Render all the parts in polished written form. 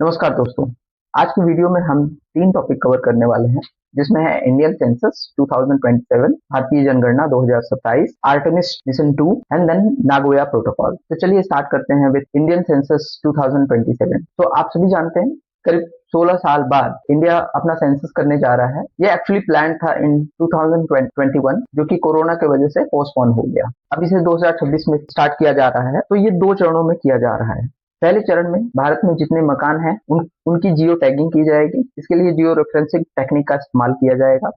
नमस्कार दोस्तों। आज की वीडियो में हम 3 टॉपिक कवर करने वाले हैं, जिसमें है इंडियन सेंसस 2027, भारतीय जनगणना 2027, Artemis mission 2 and then Nagoya protocol. तो चलिए स्टार्ट करते हैं विद इंडियन सेंसस 2027। तो आप सभी जानते हैं करीब 16 साल बाद इंडिया अपना सेंसस करने जा रहा है। ये एक्चुअली प्लान था इन 2021, जो कि कोरोना की वजह से पोस्टपोन हो गया। अब इसे 2026 में स्टार्ट किया जा रहा है। तो ये 2 चरणों में किया जा रहा है। पहले चरण में भारत में जितने मकान हैं उनकी जियो टैगिंग की जाएगी। इसके लिए जियो रेफरेंसिंग टेक्निक का इस्तेमाल किया जाएगा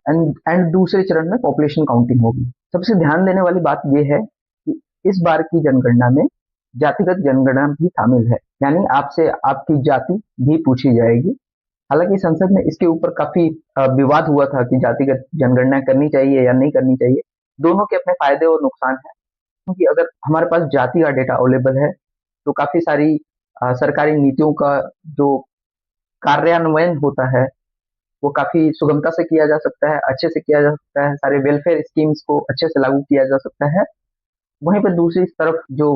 एंड दूसरे चरण में पॉपुलेशन काउंटिंग होगी। सबसे ध्यान देने वाली बात यह है कि इस बार की जनगणना में जातिगत जनगणना भी शामिल है, यानी आपसे आपकी जाति भी पूछी जाएगी। हालांकि संसद में इसके ऊपर काफी विवाद हुआ था कि जातिगत जनगणना करनी चाहिए या नहीं करनी चाहिए। दोनों के अपने फायदे और नुकसान हैं, क्योंकि अगर हमारे पास जाति का डेटा अवेलेबल है तो काफी सारी सरकारी नीतियों का जो कार्यान्वयन होता है वो काफी सुगमता से किया जा सकता है, अच्छे से किया जा सकता है। सारे वेलफेयर स्कीम्स को अच्छे से लागू किया जा सकता है। वहीं पर दूसरी तरफ जो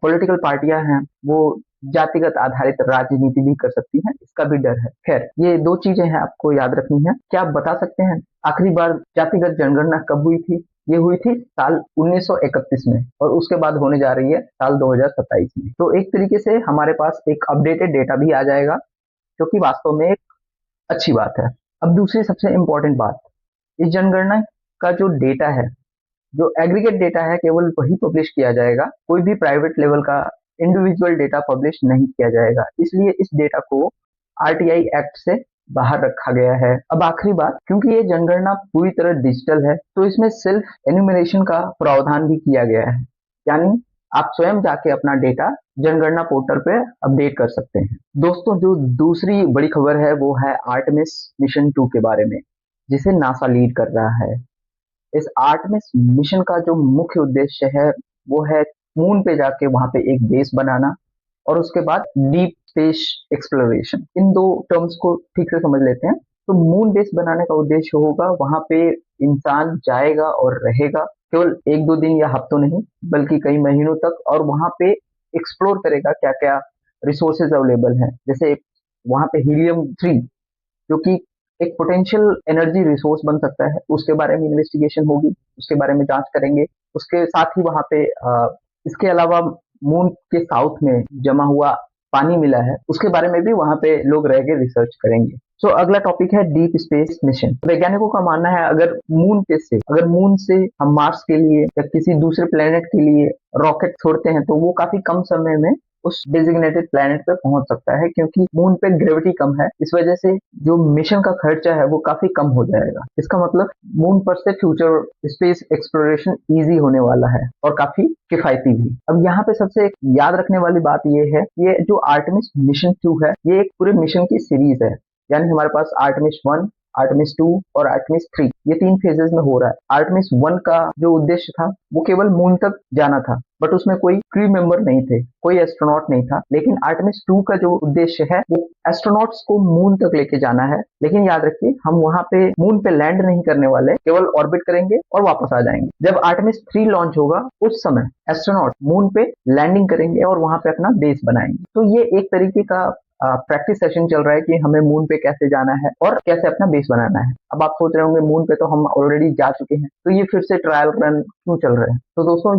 पॉलिटिकल पार्टियां हैं वो जातिगत आधारित राजनीति भी कर सकती हैं, इसका भी डर है। खैर, ये 2 चीजें हैं आपको याद रखनी है। क्या आप बता सकते हैं आखिरी बार जातिगत जनगणना कब हुई थी? ये हुई थी साल 1931 में और उसके बाद होने जा रही है साल 2027 में। तो एक तरीके से हमारे पास एक अपडेटेड डेटा भी आ जाएगा, जो कि वास्तव में एक अच्छी बात है। अब दूसरी सबसे इंपॉर्टेंट बात, इस जनगणना का जो डेटा है, जो एग्रीगेट डेटा है, केवल वही पब्लिश किया जाएगा। कोई भी प्राइवेट लेवल का इंडिविजुअल डेटा पब्लिश नहीं किया जाएगा। इसलिए इस डेटा को आरटीआई एक्ट से बाहर रखा गया है। अब आखिरी बात, क्योंकि ये जनगणना पूरी तरह डिजिटल है तो इसमें सेल्फ एन्यूमरेशन का प्रावधान भी किया गया है, यानी आप स्वयं जाके अपना डेटा जनगणना पोर्टल पे अपडेट कर सकते हैं। दोस्तों, जो दूसरी बड़ी खबर है वो है आर्टेमिस मिशन 2 के बारे में, जिसे नासा लीड कर रहा है। इस आर्टेमिस मिशन का जो मुख्य उद्देश्य है वो है मून पे जाके वहां पे एक बेस बनाना और उसके बाद डीप स्पेस एक्सप्लोरेशन। इन 2 टर्म्स को ठीक से समझ लेते हैं। तो मून बेस बनाने का उद्देश्य होगा वहां पे इंसान जाएगा और रहेगा, केवल 1-2 दिन या हफ्तों नहीं बल्कि कई महीनों तक, और वहां पे एक्सप्लोर करेगा क्या क्या रिसोर्सेज अवेलेबल हैं। जैसे वहां पे हीलियम 3 जो कि एक पोटेंशियल एनर्जी रिसोर्स बन सकता है, उसके बारे में इन्वेस्टिगेशन होगी, उसके बारे में जांच करेंगे। उसके साथ ही वहां पे इसके अलावा मून के साउथ में जमा हुआ पानी मिला है, उसके बारे में भी वहां पे लोग रह के रिसर्च करेंगे। तो अगला टॉपिक है डीप स्पेस मिशन। वैज्ञानिकों का मानना है अगर मून से हम मार्स के लिए या किसी दूसरे प्लेनेट के लिए रॉकेट छोड़ते हैं तो वो काफी कम समय में उस डेजिग्नेटेड प्लेनेट पे पहुंच सकता है, क्योंकि मून पे ग्रेविटी कम है। इस वजह से जो मिशन का खर्चा है वो काफी कम हो जाएगा। इसका मतलब मून पर से फ्यूचर स्पेस एक्सप्लोरेशन इजी होने वाला है और काफी किफायती भी। अब यहाँ पे सबसे याद रखने वाली बात ये है, ये जो आर्टेमिस मिशन 2 है ये एक पूरे मिशन की सीरीज है, यानी हमारे पास आर्टेमिस 1, आर्टेमिस 2 और आर्टेमिस 3, ये 3 फेजेस में हो रहा है। आर्टेमिस 1 का जो उद्देश्य था वो केवल मून तक जाना था, बट उसमें कोई क्रू मेंबर नहीं थे, कोई एस्ट्रोनॉट नहीं था। लेकिन आर्टेमिस 2 का जो उद्देश्य है वो एस्ट्रोनॉट्स को मून तक लेके जाना है। लेकिन याद रखिए, हम वहां पे मून पे लैंड नहीं करने वाले, केवल ऑर्बिट करेंगे और वापस आ जाएंगे। जब आर्टेमिस 3 लॉन्च होगा उस समय एस्ट्रोनॉट मून पे लैंडिंग करेंगे और वहां पे अपना बेस बनाएंगे। तो ये एक तरीके का प्रैक्टिस सेशन चल रहा है कि हमें मून पे कैसे जाना है और कैसे अपना बेस बनाना है। अब आप सोच रहे होंगे मून पे तो हम ऑलरेडी जा चुके हैं, तो ये फिर से ट्रायल रन क्यों चल रहा है? तो दोस्तों,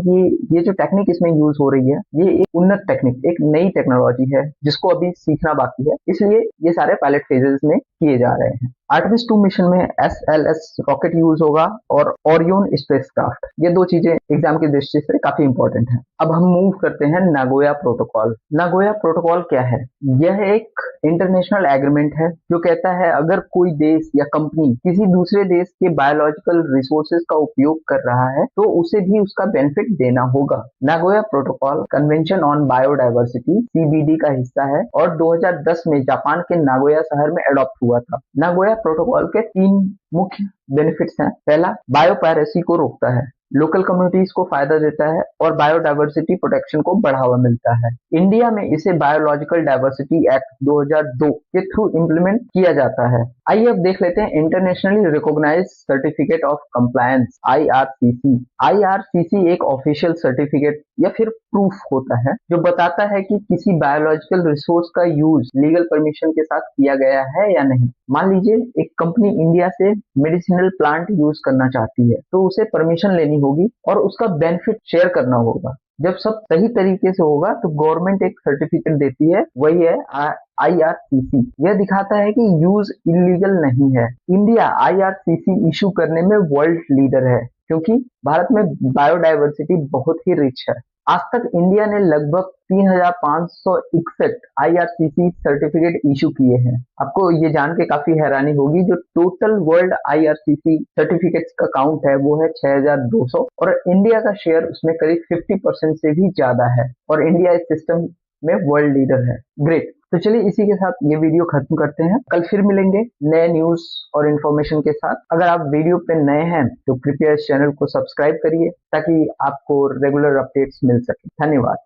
ये जो टेक्निक इसमें यूज हो रही है ये एक उन्नत टेक्निक, एक नई टेक्नोलॉजी है जिसको अभी सीखना बाकी है, इसलिए ये सारे पायलट फेजेस में किए जा रहे हैं। आर्टेमिस 2 मिशन में SLS रॉकेट यूज होगा और ओरियन स्पेसक्राफ्ट। ये 2 चीजें एग्जाम की दृष्टि से काफी इंपॉर्टेंट है। अब हम मूव करते हैं नागोया प्रोटोकॉल। नागोया प्रोटोकॉल क्या है? यह एक इंटरनेशनल एग्रीमेंट है जो कहता है अगर कोई देश या कंपनी किसी दूसरे देश के बायोलॉजिकल रिसोर्सेज का उपयोग कर रहा है तो उसे भी उसका बेनिफिट देना होगा। Nagoya protocol convention on biodiversity CBD का हिस्सा है और 2010 में जापान के नागोया शहर में अडॉप्ट हुआ था। नागोया प्रोटोकॉल के 3 मुख्य बेनिफिट्स हैं। पहला, बायोपायरेसी को रोकता है, लोकल कम्युनिटीज को फायदा देता है और बायोडायवर्सिटी प्रोटेक्शन को बढ़ावा मिलता है। इंडिया में इसे बायोलॉजिकल डायवर्सिटी एक्ट 2002 के थ्रू इम्प्लीमेंट किया जाता है। आइए अब देख लेते हैं internationally recognised certificate of compliance IRCC। IRCC एक ऑफिशियल सर्टिफिकेट या फिर प्रूफ होता है जो बताता है कि किसी बायोलॉजिकल रिसोर्स का यूज लीगल परमिशन के साथ किया गया है या नहीं। मान लीजिए एक कंपनी इंडिया से मेडिसिनल प्लांट यूज करना चाहती है तो उसे परमिशन लेनी होगी और उसका बेनिफिट शेयर करना होगा। जब सब सही तरीके से होगा तो गवर्नमेंट एक सर्टिफिकेट देती है, वही है IRCC। यह दिखाता है कि यूज इलीगल नहीं है। इंडिया IRCC इशू करने में वर्ल्ड लीडर है क्योंकि भारत में बायोडायवर्सिटी बहुत ही रिच है। आज तक इंडिया ने लगभग 3,561 IRCC सर्टिफिकेट इशू किए हैं। आपको ये जान के काफी हैरानी होगी, जो टोटल वर्ल्ड IRCC सर्टिफिकेट्स का काउंट है वो है 6,200 और इंडिया का शेयर उसमें करीब 50% से भी ज्यादा है और इंडिया इस सिस्टम में वर्ल्ड लीडर है। ग्रेट। तो चलिए इसी के साथ ये वीडियो खत्म करते हैं। कल फिर मिलेंगे नए न्यूज और इन्फॉर्मेशन के साथ। अगर आप वीडियो पे नए हैं तो कृपया इस चैनल को सब्सक्राइब करिए ताकि आपको रेगुलर अपडेट्स मिल सके। धन्यवाद।